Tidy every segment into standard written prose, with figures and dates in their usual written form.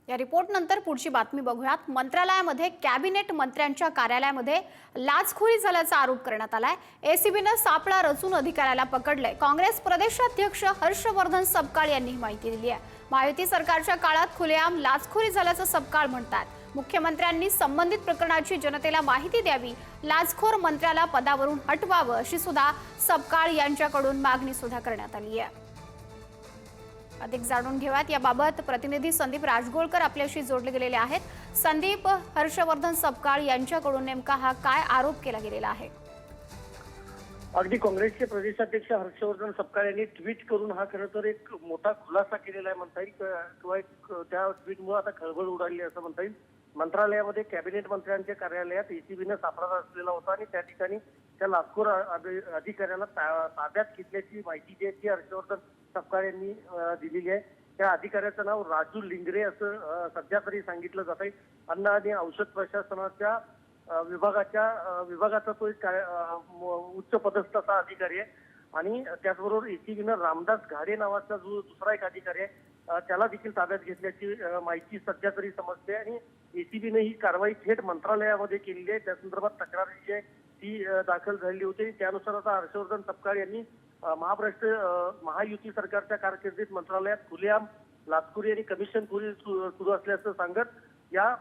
या रिपोर्ट नंतर पुढची बातमी बघूयात। मंत्रालयामध्ये कॅबिनेट मंत्र्यांच्या कार्यालयामध्ये लाचखोरी झाल्याचा आरोप करण्यात आलाय। एसीबीने सापळा रचून अधिकाऱ्याला पकडले। काँग्रेस प्रदेशाध्यक्ष हर्षवर्धन सपकाळ यांनी माहिती दिली आहे। महायुती सरकारच्या काळात खुलेआम लाचखोरी झाल्याचं सपकाळ म्हणतात। मुख्यमंत्र्यांनी संबंधित प्रकरणाची जनतेला माहिती द्यावी, लाचखोर मंत्र्याला पदावरून हटवावं अशी सुद्धा सपकाळ यांच्याकडून मागणी सुद्धा करण्यात आली आहे। अधिक जाणून घेऊयात याबाबत प्रतिनिधी संदीप राजगोळकर आपल्याशी जोडले गेलेले आहेत। संदीप, हर्षवर्धन सपकाळ यांच्याकडून नेमका हा काय आरोप केला गेलेला आहे? अगदी काँग्रेसचे प्रदेशाध्यक्ष हर्षवर्धन सपकाळ यांनी ट्विट करून हा खरं तर एक मोठा खुलासा केलेला आहे म्हणता येईल, किंवा त्या ट्विटमुळे आता खळबळ उडाली असं म्हणता येईल। मंत्रालयामध्ये कॅबिनेट मंत्र्यांच्या कार्यालयात एसीबीने सापळा रचलेला होता आणि त्या ठिकाणी त्या लाचखोर अधिकाऱ्याला ताब्यात घेतल्याची माहिती जी आहे ती हर्षवर्धन सपकाळ यांनी दिलेली आहे। त्या अधिकाऱ्याचं नाव राजू लिंगरे असं सध्या तरी सांगितलं जात आहे। अन्न आणि औषध प्रशासनाच्या विभागाचा तो एक उच्च पदस्थ असा अधिकारी आहे आणि त्याचबरोबर एसीबीनं रामदास घाडे नावाचा जो दुसरा एक अधिकारी आहे त्याला देखील ताब्यात घेतल्याची माहिती सध्या तरी समजते आणि एसीबीने ही कारवाई थेट मंत्रालयामध्ये केलेली आहे। त्या संदर्भात तक्रार जी आहे ती दाखल झालेली होती। त्यानुसार आता हर्षवर्धन सपकाळ यांनी महायुती सरकारच्या कारकिर्दीत मंत्रालयात खुलेआम लाचखोरी आणि कमिशनखोरी सुरू असल्याचं सांगत या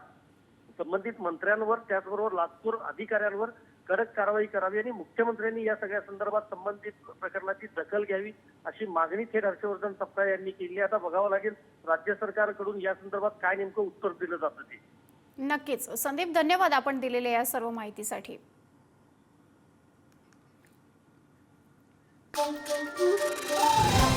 संबंधित मंत्र्यांवर त्याचबरोबर लाचखोर अधिकाऱ्यांवर कडक कारवाई करावी आणि मुख्यमंत्र्यांनी या सगळ्या संदर्भात संबंधित प्रकरणाची दखल घ्यावी अशी मागणी थेट हर्षवर्धन सपकाळ यांनी केली। आता बघावं लागेल राज्य सरकारकडून या संदर्भात काय नेमकं उत्तर दिलं जातं ते। नक्कीच संदीप, धन्यवाद आपण दिलेल्या या सर्व माहितीसाठी। Thank you.